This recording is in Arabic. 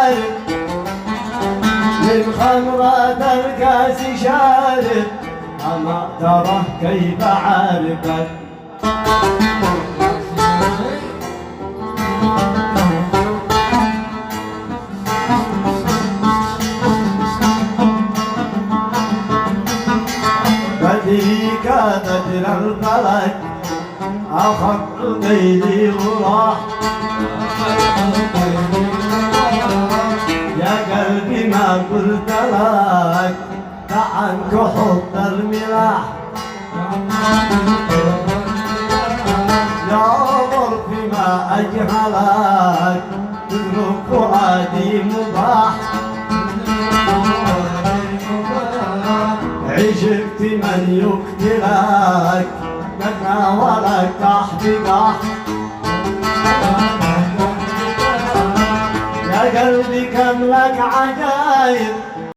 شارب من خمرة الكاس شارب أما ترى كيف عارفك بديك بدر الفلك أخذ ليلي وراح يا قلبي ما قلت لك عنك حط الملاح يا عمر فيما أجهلك تترك فؤادي مباح عشقت من يقتلك تتناولك تحت يا قلبي كم لك عجايب